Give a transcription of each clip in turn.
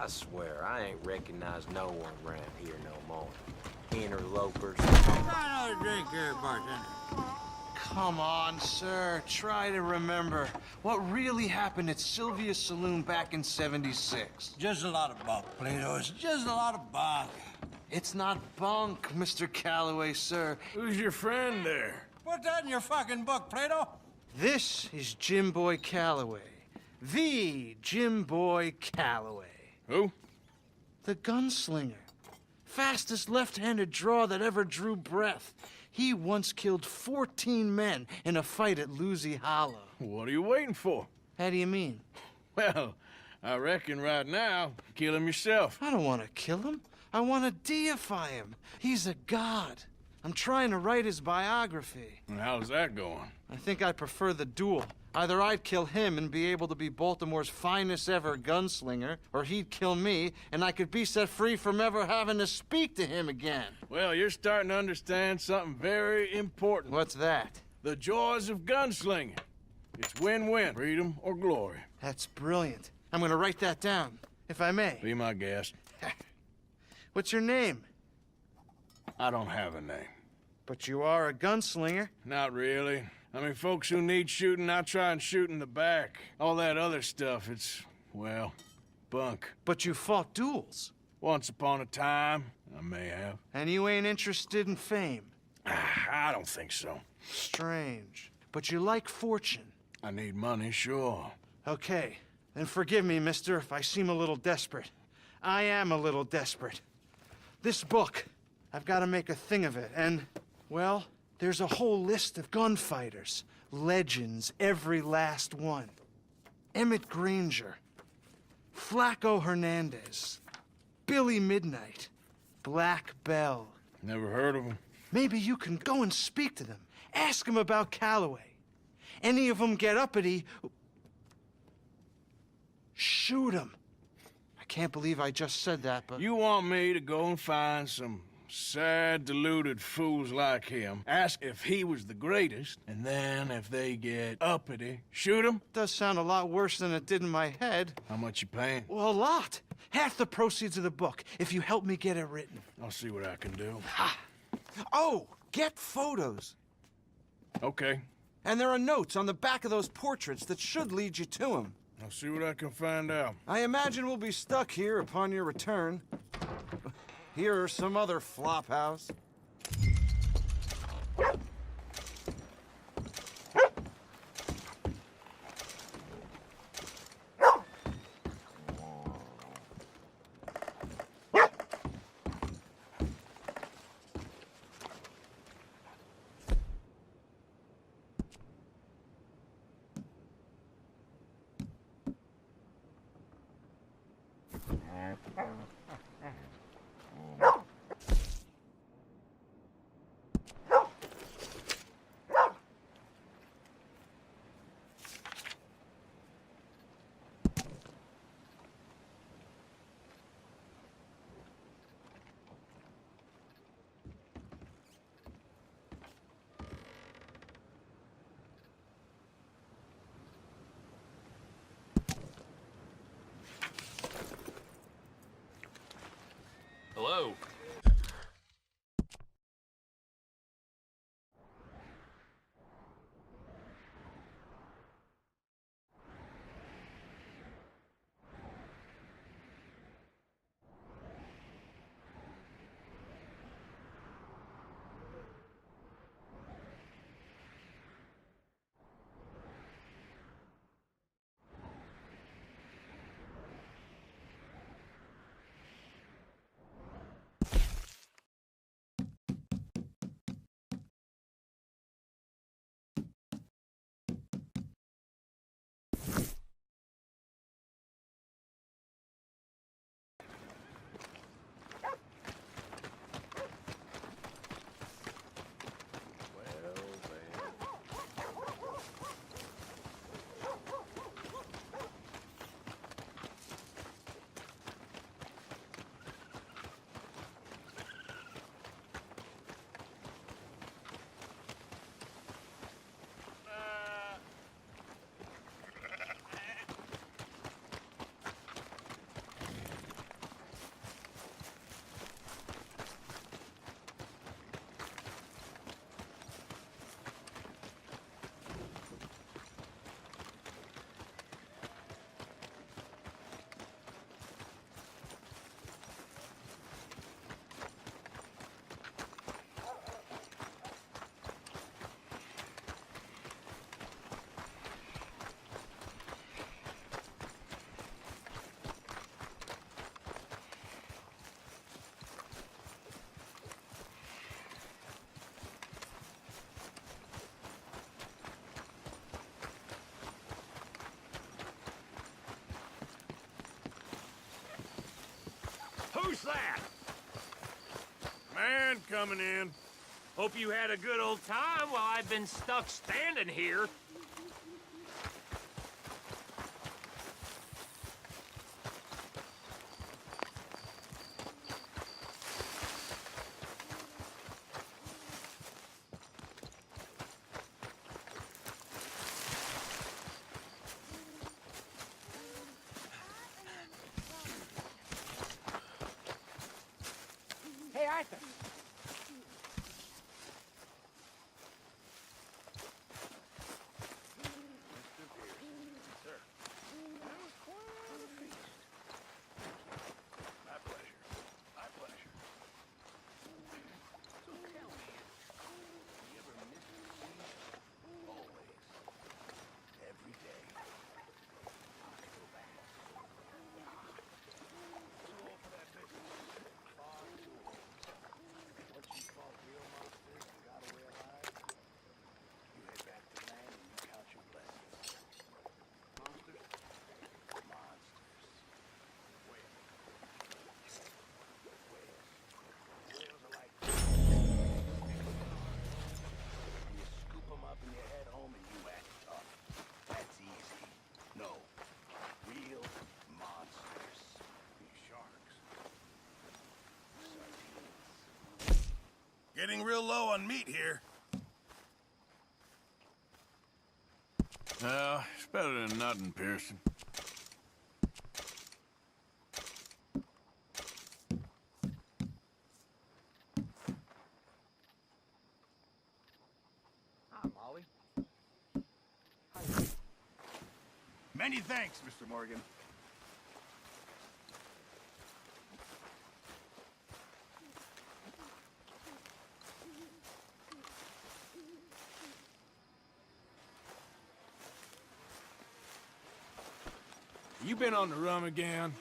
I swear, I ain't recognized no one around here no more. Interlopers. Another drink here, bartender. Come on, sir. Try to remember what really happened at Sylvia's Saloon back in '76. Just a lot of bunk, Plato. It's just a lot of bunk. It's not bunk, Mr. Calloway, sir. Who's your friend there? Put that in your fucking book, Plato. This is Jim Boy Calloway. The Jim Boy Calloway. Who? The gunslinger. Fastest left-handed draw that ever drew breath. He once killed 14 men in a fight at Lucy Hollow. What are you waiting for? How do you mean? Well, I reckon right now, kill him yourself. I don't want to kill him. I want to deify him. He's a god. I'm trying to write his biography. And how's that going? I think I prefer the duel. Either I'd kill him and be able to be Baltimore's finest ever gunslinger, or he'd kill me and I could be set free from ever having to speak to him again. Well, you're starting to understand something very important. What's that? The joys of gunslinging. It's win-win, freedom or glory. That's brilliant. I'm gonna write that down, if I may. Be my guest. What's your name? I don't have a name. But you are a gunslinger. Not really. I mean, folks who need shooting, I try and shoot in the back. All that other stuff, it's, well, bunk. But you fought duels. Once upon a time, I may have. And you ain't interested in fame. I don't think so. Strange. But you like fortune. I need money, sure. Okay. Then forgive me, mister, if I seem a little desperate. I am a little desperate. This book, I've got to make a thing of it, and, well, there's a whole list of gunfighters. Legends, every last one. Emmett Granger, Flaco Hernandez, Billy Midnight, Black Bell. Never heard of him. Maybe you can go and speak to them. Ask them about Calloway. Any of them get uppity, shoot them. I can't believe I just said that, but... You want me to go and find some sad, deluded fools like him, ask if he was the greatest, and then if they get uppity, shoot him? Does sound a lot worse than it did in my head. How much you paying? Well, a lot. Half the proceeds of the book, if you help me get it written. I'll see what I can do. Ha! Oh, get photos. Okay. And there are notes on the back of those portraits that should lead you to him. I'll see what I can find out. I imagine we'll be stuck here upon your return. Here or some other flop house. Hello. Who's that? Man coming in. Hope you had a good old time while I've been stuck standing here. Hey, Arthur. My pleasure. My pleasure. So tell me, you ever miss the sea? Always. Every day. I go back. Too old for that business. Far too old. Once you fought real monsters and got away alive, you head back to land and you count your blessings. Monsters? Monsters. Whales. Whales are like you scoop them up and you head home and you act tough. That's easy. No. Real monsters. Sharks. Sardines. Getting real low on meat here. It's better than nothing, Pearson. Hi, Molly. Many thanks, Mr. Morgan. You been on the rum again?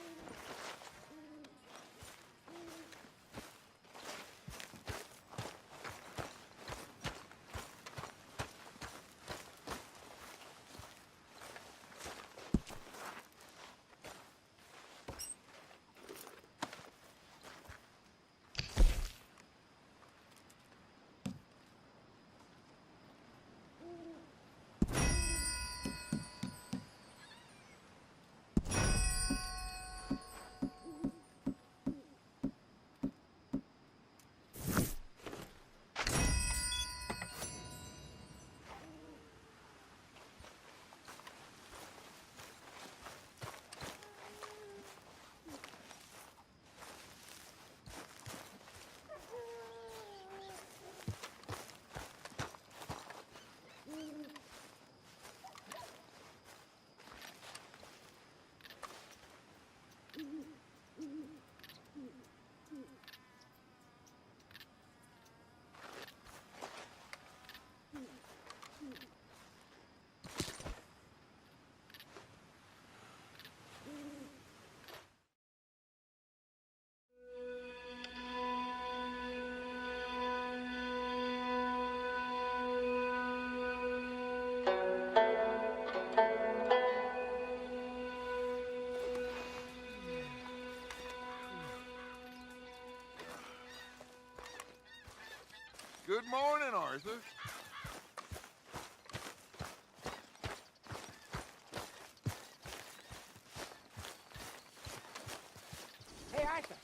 Good morning, Arthur. Hey, Arthur.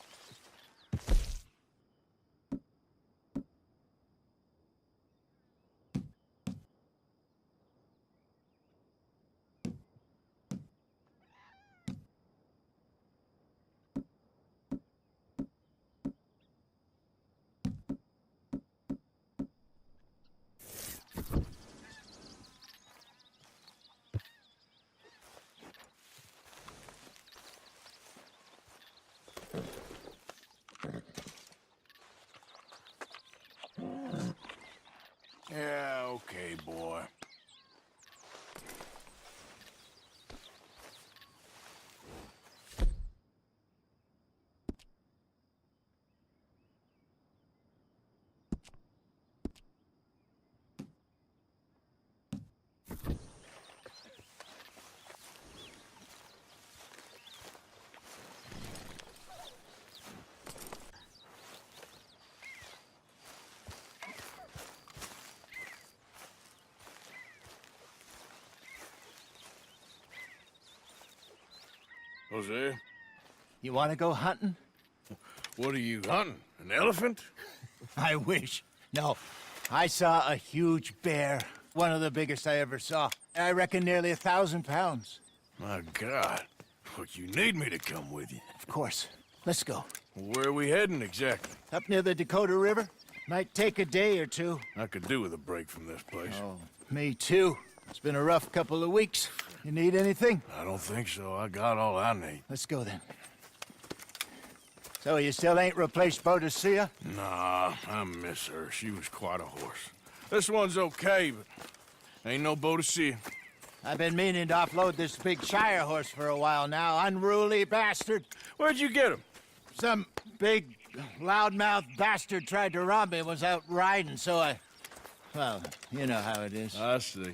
Yeah, okay, boy. Jose, You want to go hunting? what are you hunting? An elephant? I wish. No. I saw a huge bear. One of the biggest I ever saw. I reckon nearly 1,000 pounds. My God. What, you need me to come with you? Of course. Let's go. Where are we heading exactly? Up near the Dakota River. Might take a day or two. I could do with a break from this place. Oh, me too. It's been a rough couple of weeks. You need anything? I don't think so. I got all I need. Let's go then. So you still ain't replaced Boadicea? Nah, I miss her. She was quite a horse. This one's okay, but ain't no Boadicea. I've been meaning to offload this big Shire horse for a while now. Unruly bastard. Where'd you get him? Some big, loudmouth bastard tried to rob me and was out riding, so I... Well, you know how it is. I see.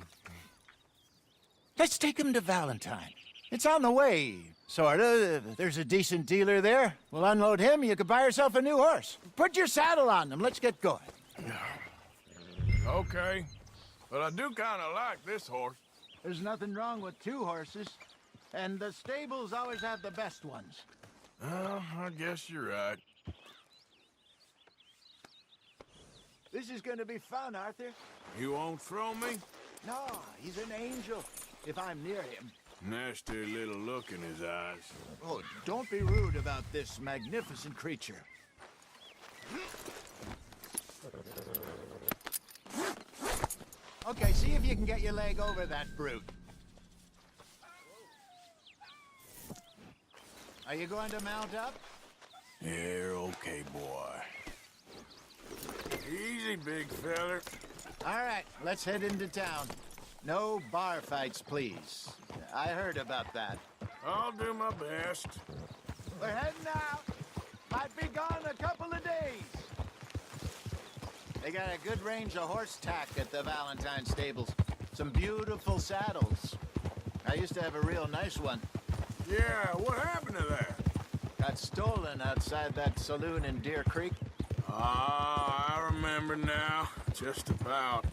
Let's take him to Valentine. It's on the way, sorta. There's a decent dealer there. We'll unload him, you could buy yourself a new horse. Put your saddle on him, let's get going. Okay, but I do kind of like this horse. There's nothing wrong with two horses, and the stables always have the best ones. Well, I guess you're right. This is gonna be fun, Arthur. You won't throw me? No, he's an angel, if I'm near him. Nasty little look in his eyes. Oh, don't be rude about this magnificent creature. Okay, see if you can get your leg over that brute. Are you going to mount up? Yeah, okay, boy. Easy, big feller. All right, let's head into town. No bar fights, please. I heard about that. I'll do my best. We're heading out. Might be gone a couple of days. They got a good range of horse tack at the Valentine stables. Some beautiful saddles. I used to have a real nice one. Yeah, what happened to that? Got stolen outside that saloon in Deer Creek. Ah, I remember now. Just about.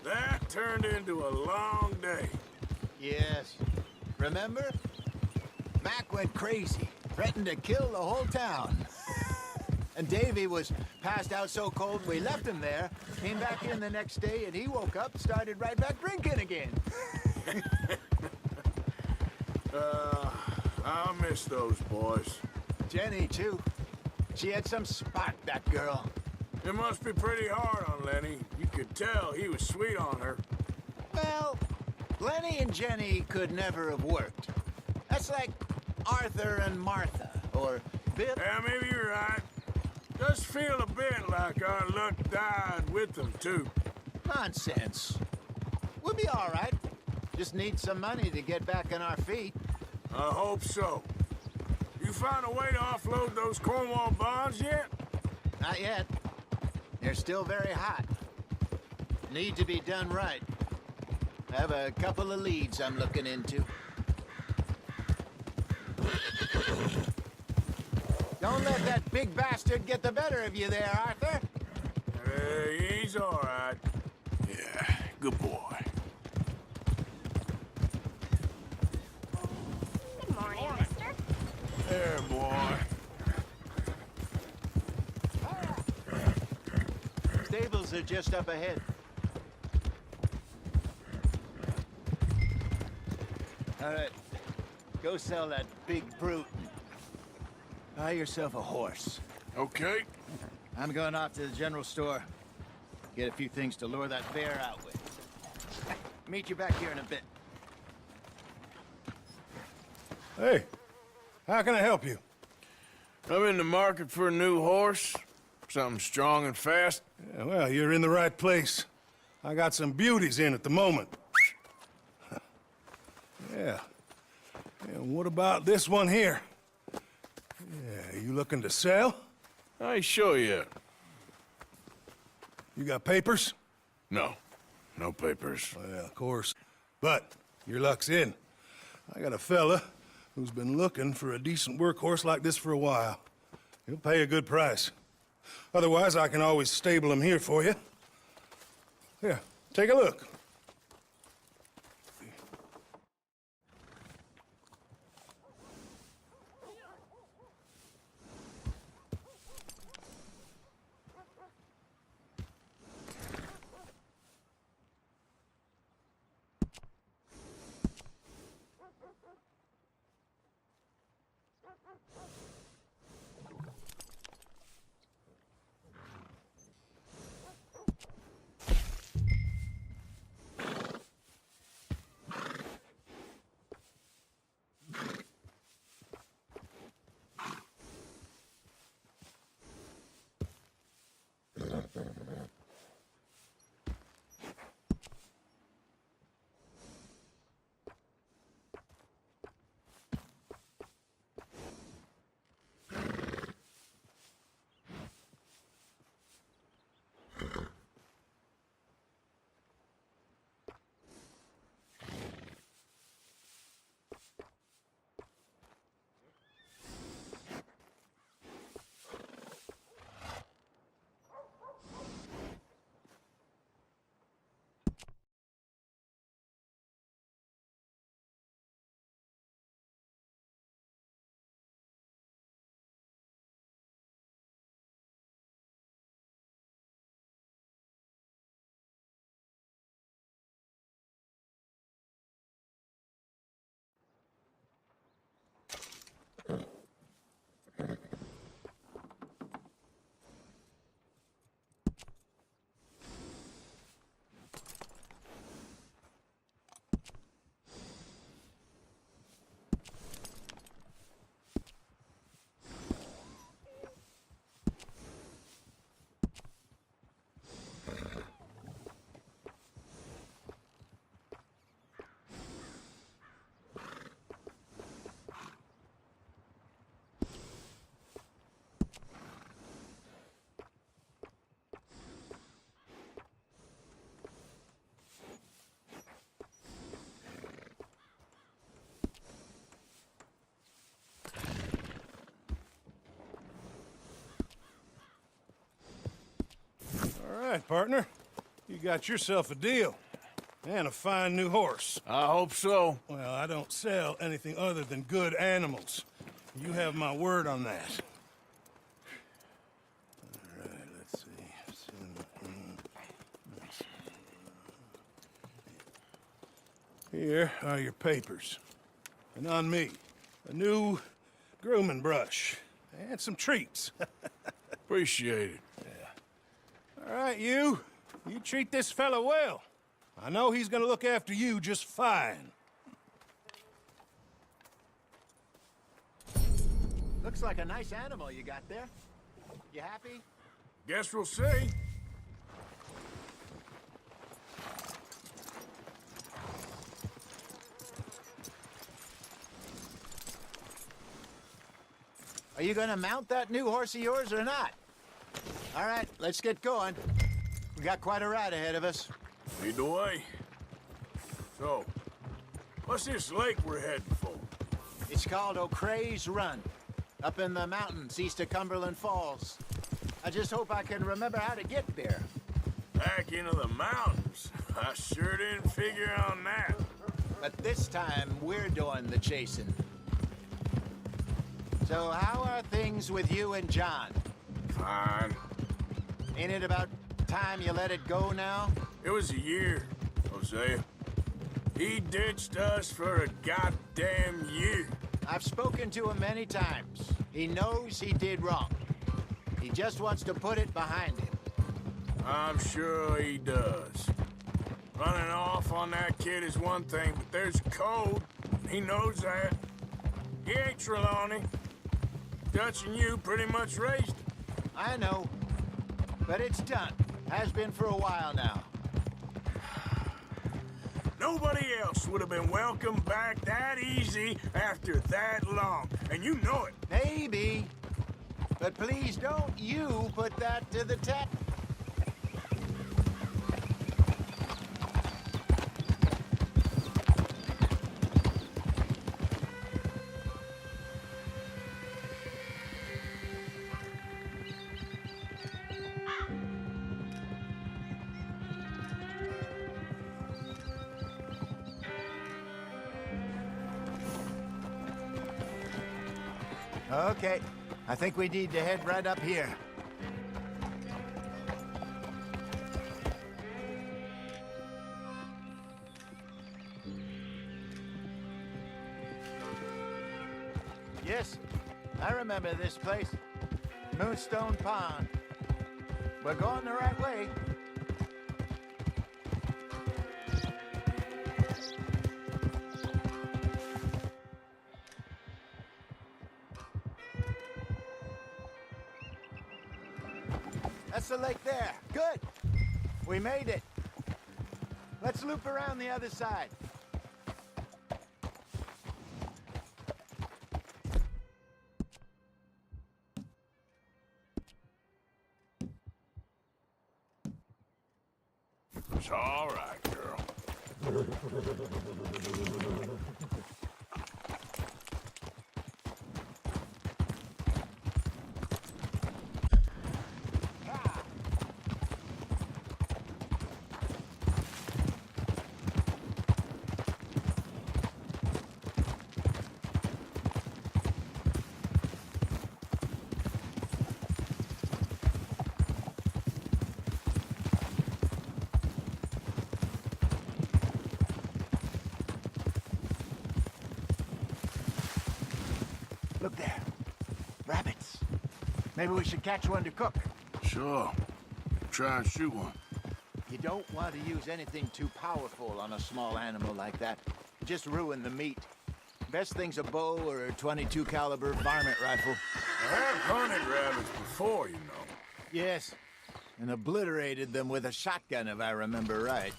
That turned into a long day. Yes. Remember? Mac went crazy, threatened to kill the whole town. And Davy was passed out so cold we left him there, came back in the next day, and he woke up, started right back drinking again. I miss those boys. Jenny, too. She had some spark, that girl. It must be pretty hard on Lenny. You could tell he was sweet on her. Well, Lenny and Jenny could never have worked. That's like Arthur and Martha, or Bill... Yeah, maybe you're right. Does feel a bit like our luck died with them, too. Nonsense. We'll be all right. Just need some money to get back on our feet. I hope so. You found a way to offload those Cornwall bonds yet? Not yet. They're still very hot. Need to be done right. I have a couple of leads I'm looking into. Don't let that big bastard get the better of you there, Arthur. He's all right. Yeah, good boy. Good morning, mister. There, boy. Stables are just up ahead. All right, go sell that big brute. Buy yourself a horse. Okay. I'm going off to the general store. Get a few things to lure that bear out with. Meet you back here in a bit. Hey, how can I help you? I'm in the market for a new horse. Something strong and fast. Yeah, well, you're in the right place. I got some beauties in at the moment. Yeah. And what about this one here? Yeah, you looking to sell? I ain't sure yet. You got papers? No. No papers. Well, of course. But your luck's in. I got a fella who's been looking for a decent workhorse like this for a while. He'll pay a good price. Otherwise, I can always stable him here for you. Here, take a look. right, partner. You got yourself a deal. And a fine new horse. I hope so. Well, I don't sell anything other than good animals. You have my word on that. All right, let's see. Here are your papers. And on me, a new grooming brush. And some treats. Appreciate it. All right, you treat this fella well. I know he's gonna look after you just fine. Looks like a nice animal you got there. You happy? Guess we'll see. Are you gonna mount that new horse of yours or not? All right, let's get going. We got quite a ride ahead of us. Lead the way. So, what's this lake we're heading for? It's called O'Creagh's Run, up in the mountains east of Cumberland Falls. I just hope I can remember how to get there. Back into the mountains. I sure didn't figure on that. But this time, we're doing the chasing. So how are things with you and John? Fine. Ain't it about time you let it go now? It was a year, Hosea. He ditched us for a goddamn year. I've spoken to him many times. He knows he did wrong. He just wants to put it behind him. I'm sure he does. Running off on that kid is one thing, but there's code. He knows that. He ain't Trelawney. Dutch and you pretty much raised him. I know. But it's done. Has been for a while now. Nobody else would have been welcomed back that easy after that long. And you know it. Maybe. But please don't you put that to the test. Okay, I think we need to head right up here. Yes, I remember this place. Moonstone Pond. We're going the right way. That's the lake there. Good. We made it. Let's loop around the other side. It's all right, girl. Look there. Rabbits. Maybe we should catch one to cook. Sure. Try and shoot one. You don't want to use anything too powerful on a small animal like that. Just ruin the meat. Best thing's a bow or a .22 caliber varmint rifle. I have hunted rabbits before, you know. Yes, and obliterated them with a shotgun if I remember right.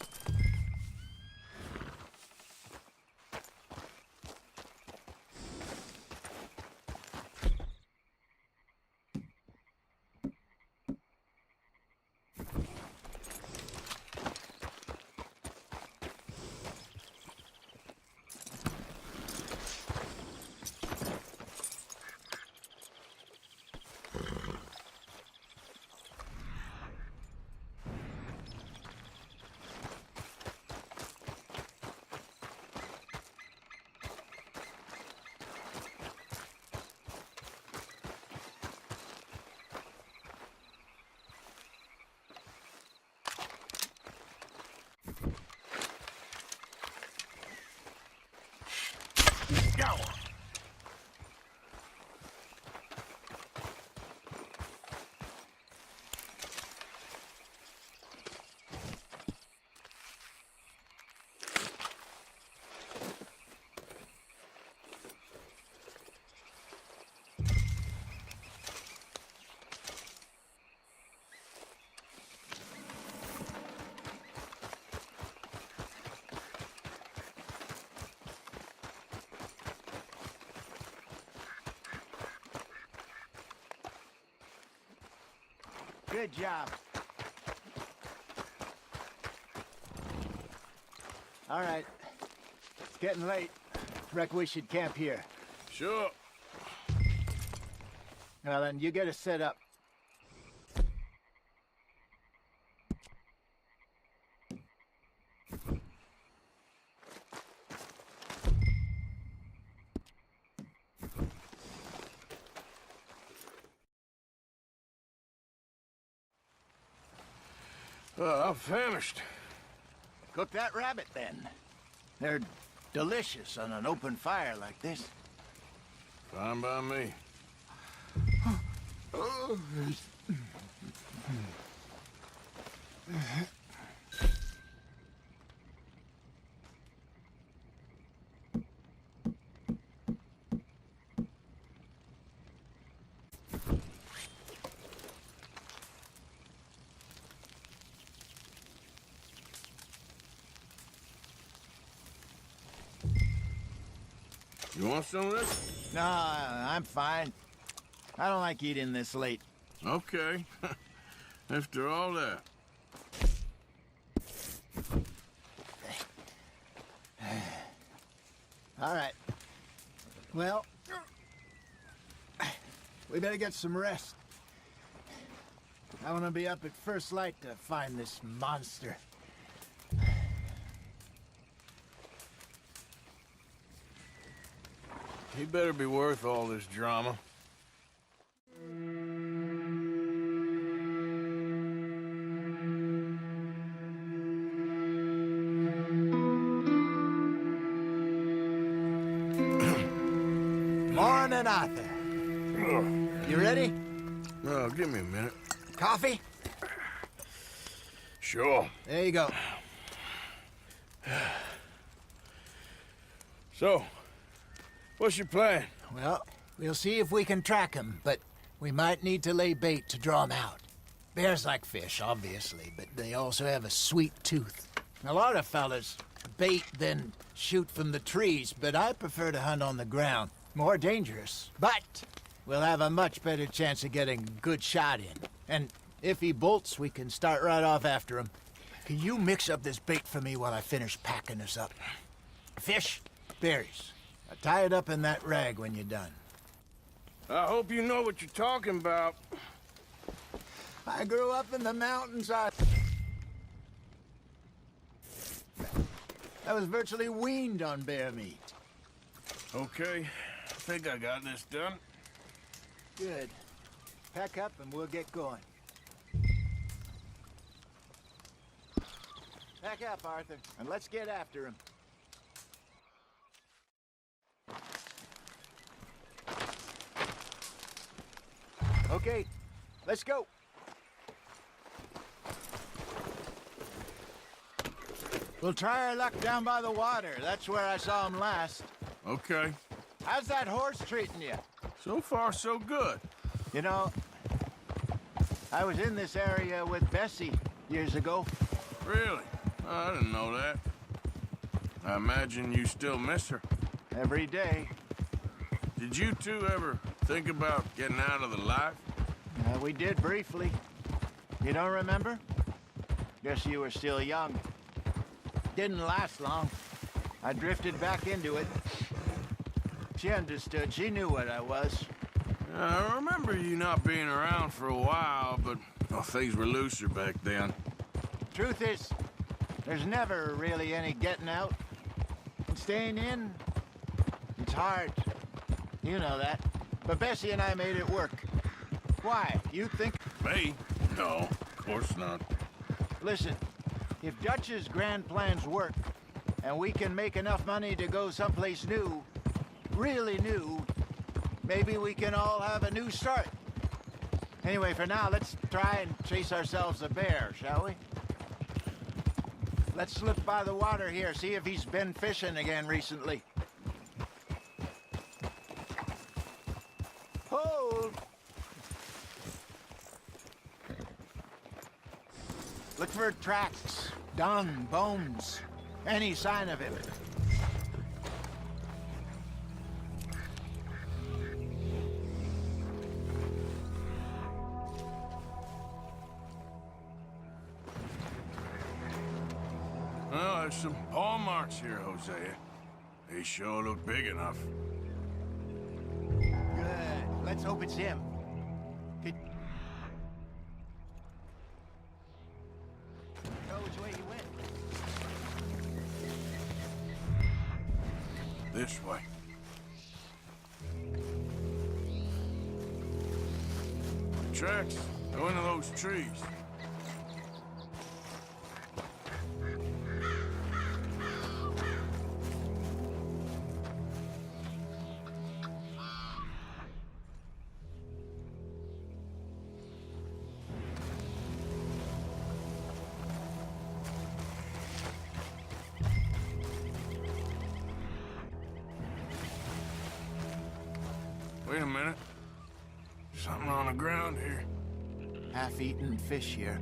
Go! Good job. All right. It's getting late. Reckon we should camp here. Sure. Well, then, you get us set up. I'm famished. Cook that rabbit, then. They're delicious on an open fire like this. Fine by me. You want some of this? No, I'm fine. I don't like eating this late. Okay. After all that. All right. Well, we better get some rest. I want to be up at first light to find this monster. He better be worth all this drama. Morning, Arthur. You ready? Oh, give me a minute. Coffee? Sure. There you go. So, what's your plan? Well, we'll see if we can track him, but we might need to lay bait to draw him out. Bears like fish, obviously, but they also have a sweet tooth. A lot of fellas bait, then shoot from the trees, but I prefer to hunt on the ground. More dangerous, but we'll have a much better chance of getting a good shot in. And if he bolts, we can start right off after him. Can you mix up this bait for me while I finish packing this up? Fish, berries. Tie it up in that rag when you're done. I hope you know what you're talking about. I grew up in the mountains. I was virtually weaned on bear meat. Okay, I think I got this done. Good. Pack up and we'll get going. Pack up, Arthur, and let's get after him. Okay, let's go. We'll try our luck down by the water. That's where I saw him last. Okay. How's that horse treating you? So far, so good. You know, I was in this area with Bessie years ago. Really? I didn't know that. I imagine you still miss her. Every day. Did you two ever think about getting out of the life? We did briefly. You don't remember? Guess you were still young. Didn't last long. I drifted back into it. She understood. She knew what I was. I remember you not being around for a while, but things were looser back then. Truth is, there's never really any getting out. And staying in, it's hard. You know that. But Bessie and I made it work. Why? You think... Me? No, of course not. Listen, if Dutch's grand plans work, and we can make enough money to go someplace new, really new, maybe we can all have a new start. Anyway, for now, let's try and chase ourselves a bear, shall we? Let's look by the water here, see if he's been fishing again recently. Hold! Look for tracks, dung, bones, any sign of him. Well, there's some paw marks here, Hosea. They sure look big enough. Good. Let's hope it's him. Could... know which way he went. This way. Tracks go into those trees. Wait a minute. Something on the ground here. Half-eaten fish here.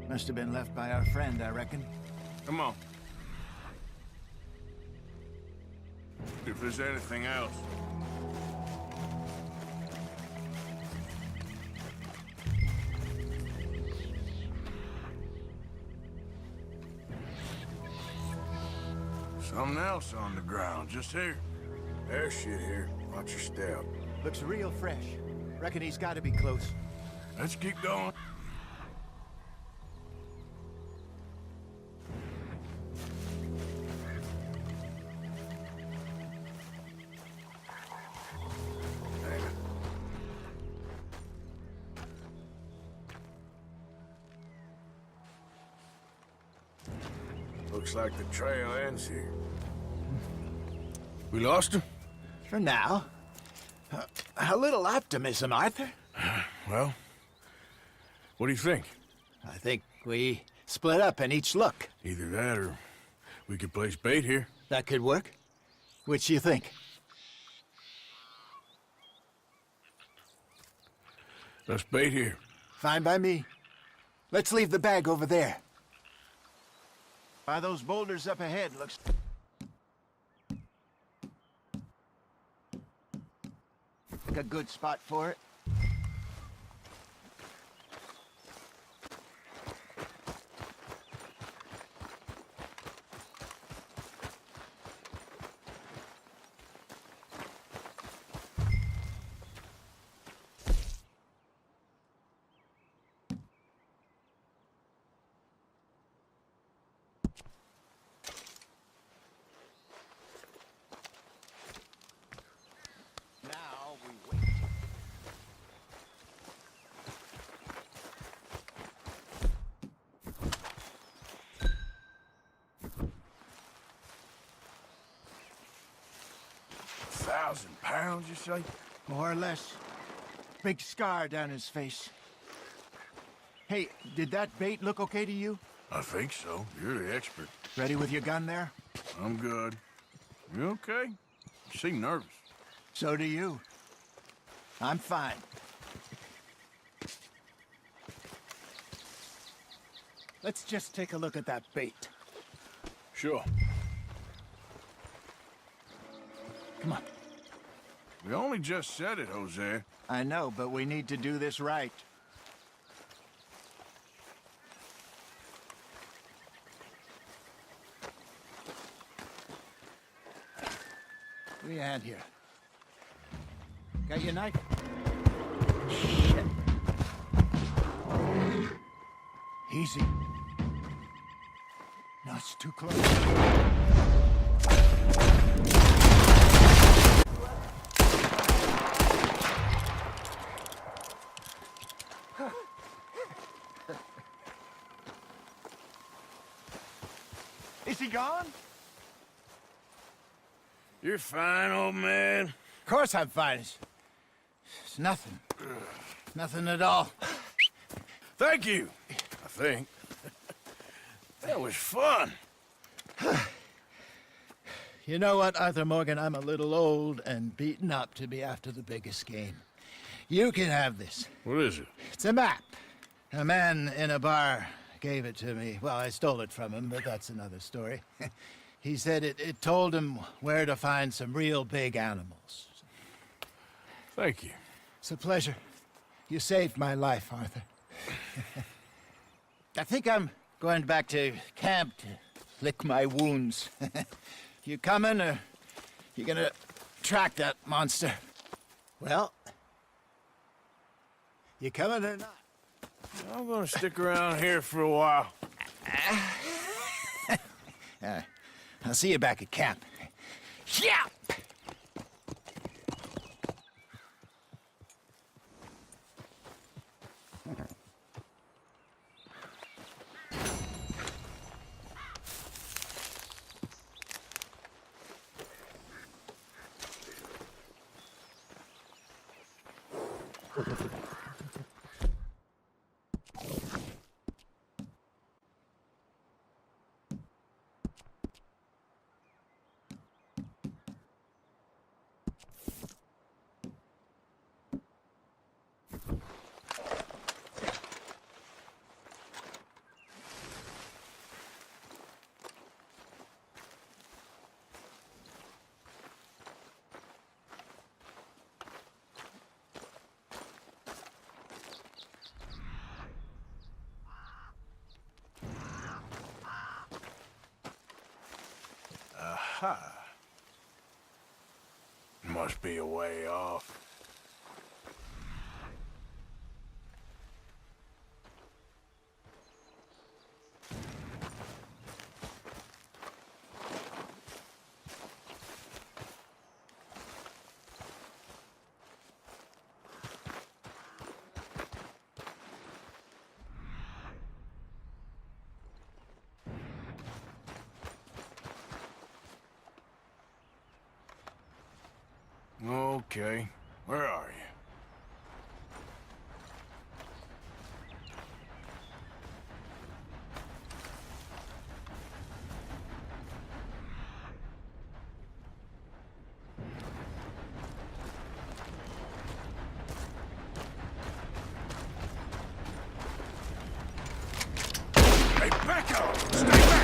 Must have been left by our friend, I reckon. Come on. If there's anything else. Something else on the ground, just here. There's shit here. Watch your step. Looks real fresh. Reckon he's got to be close. Let's keep going. Damn it. Looks like the trail ends here. We lost him? For now. A little optimism, Arthur. Well, what do you think? I think we split up and each look. Either that or we could place bait here. That could work. Which you think? Let's bait here. Fine by me. Let's leave the bag over there. By those boulders up ahead, looks... like a good spot for it. Now we wait. £1,000, you say? More or less. Big scar down his face. Hey, did that bait look okay to you? I think so. You're the expert. Ready with your gun there? I'm good. You okay? You seem nervous. So do you. I'm fine. Let's just take a look at that bait. Sure. Come on. We only just said it, Jose. I know, but we need to do this right. What do you have here? Got your knife? Shit. Easy. No, it's too close. Is he gone? You're fine, old man. Of course I'm fine. It's nothing. Nothing at all. Thank you, I think. That was fun. You know what, Arthur Morgan? I'm a little old and beaten up to be after the biggest game. You can have this. What is it? It's a map. A man in a bar gave it to me. Well, I stole it from him, but that's another story. He said it told him where to find some real big animals. Thank you. It's a pleasure. You saved my life, Arthur. I think I'm going back to camp to lick my wounds. You coming, or you gonna track that monster? Well, you coming or not? I'm gonna stick around here for a while. I'll see you back at camp. Yeah! Aha. Must be a way off. Okay, where are you? Hey, back up! Stay back!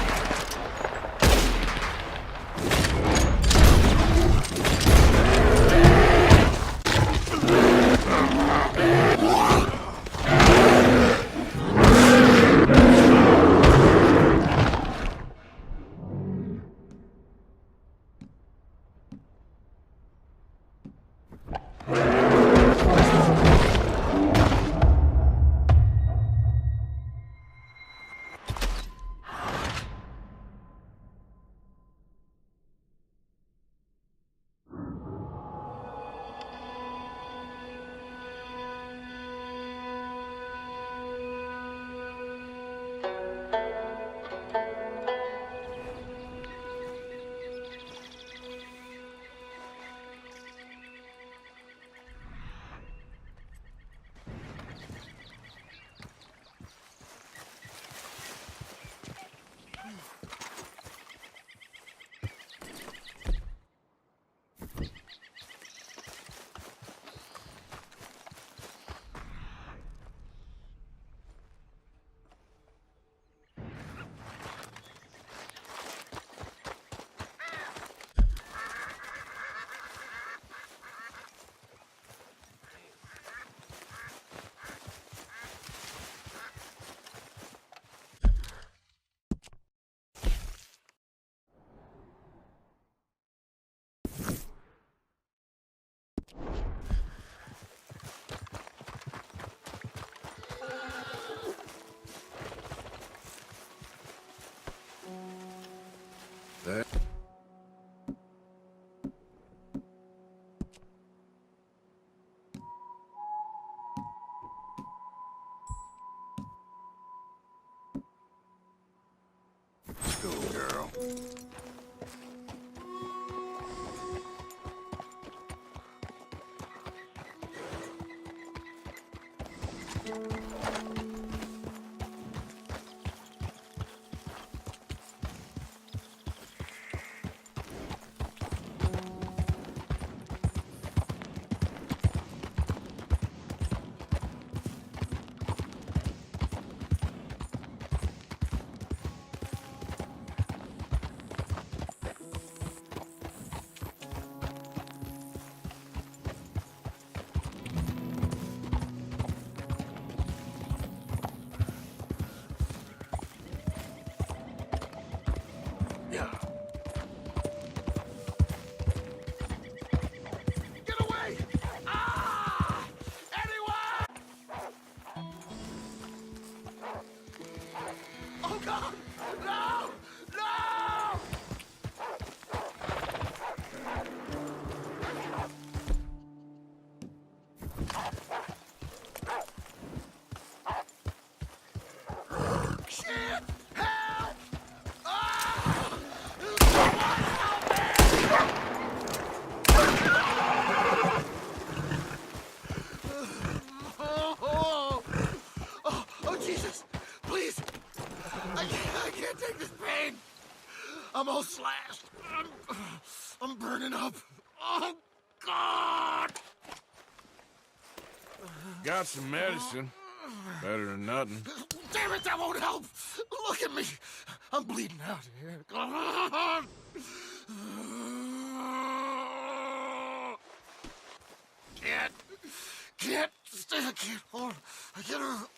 Schoolgirl. Yeah. Get away! Ah! Anyone! Oh, God! No! No! Shit! Help! Ah! Someone help me! Oh, Jesus! Please! I can't take this pain! I'm all slashed. I'm burning up. Oh, God! Got some medicine. Better than nothing. Damn it, that won't help! Look at me! I'm bleeding out here. Come on! Can't stay. I can't hold. I can't.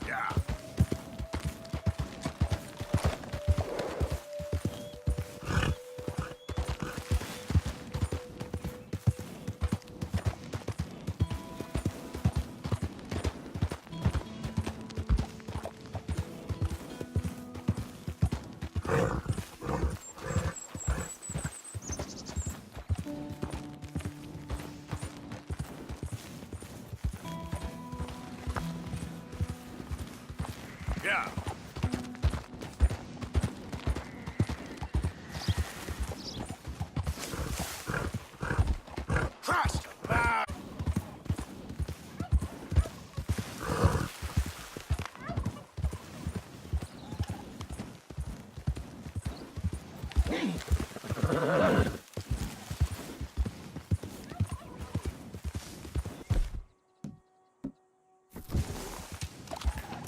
Yeah. Yeah. Christ!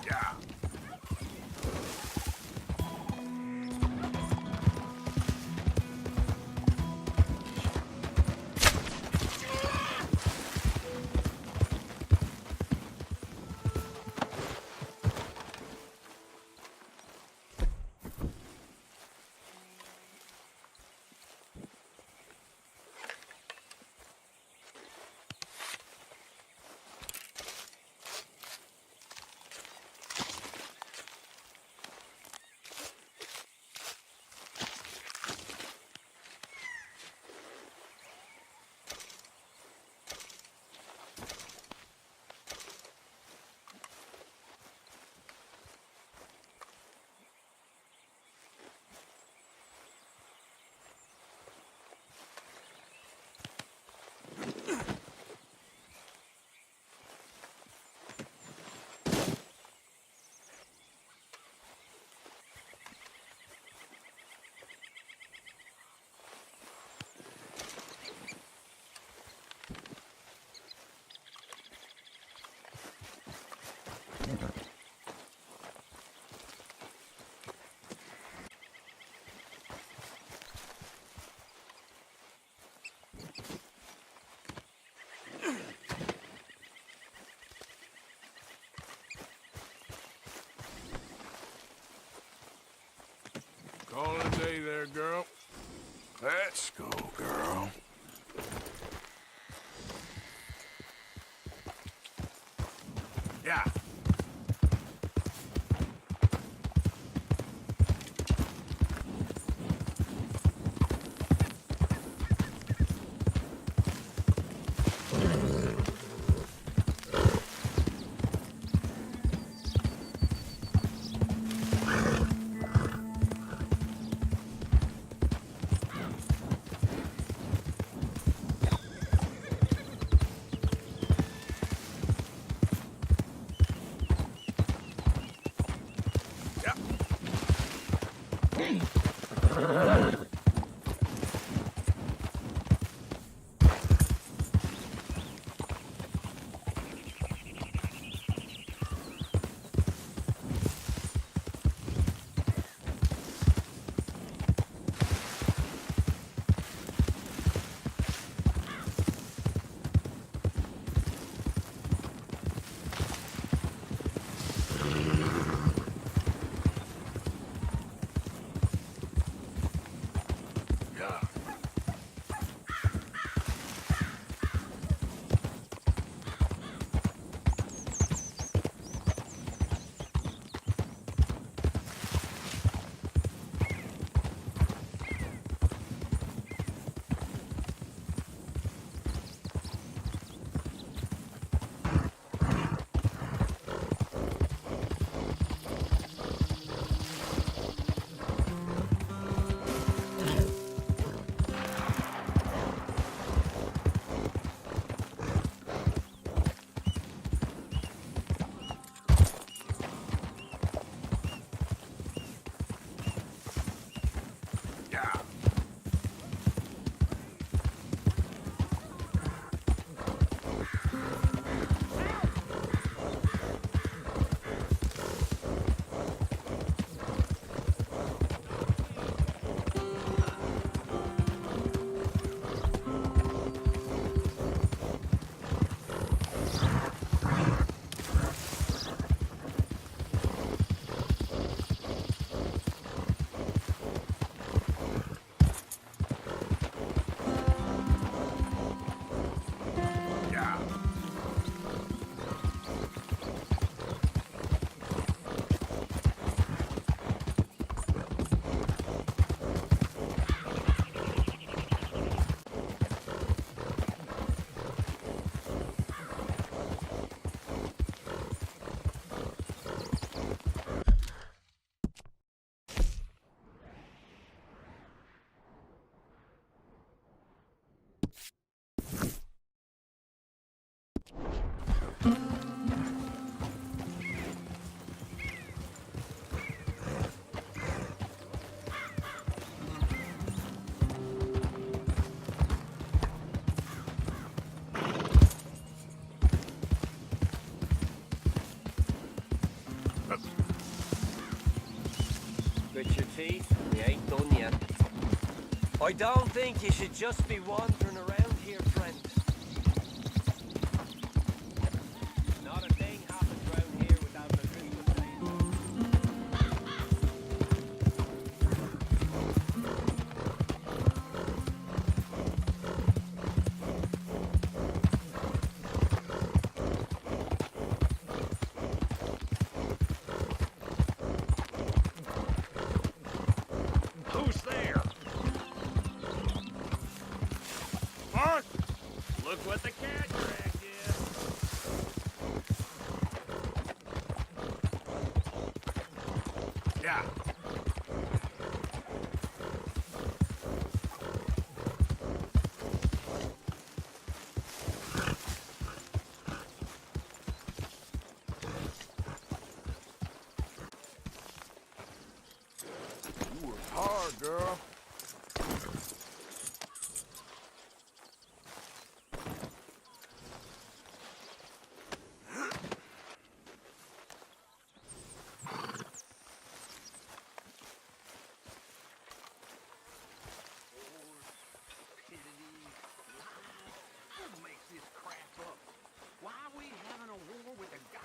Yeah. All in a day there, girl. Let's go, girl. Yeah. Grit your teeth, we ain't done yet. I don't think you should just be wandering around here, friend. Not a thing happens around here without the crystal blade. Who's there? What? Look what the cat dragged in. Yeah. You worked hard, girl.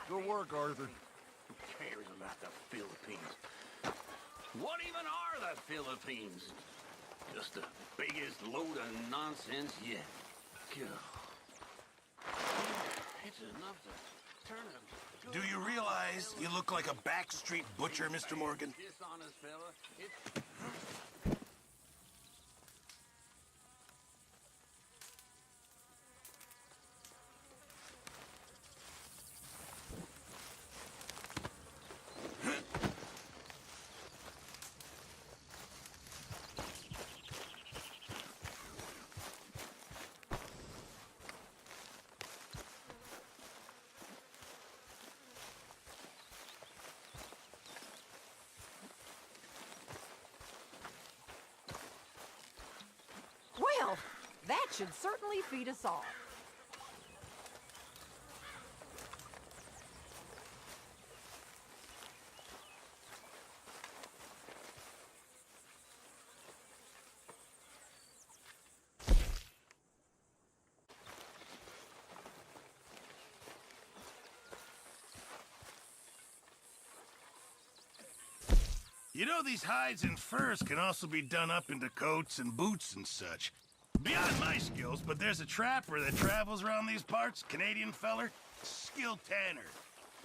Good work, Arthur. Who cares about the Philippines? What even are the Philippines? Just the biggest load of nonsense yet. God. It's enough to turn a... Do you realize you look like a backstreet butcher, Mr. Morgan? Dishonest fella. Well, that should certainly feed us all. You know, these hides and furs can also be done up into coats and boots and such. Beyond my skills, but there's a trapper that travels around these parts, Canadian feller, skilled tanner.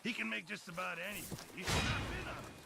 He can make just about anything. You should stop in on him.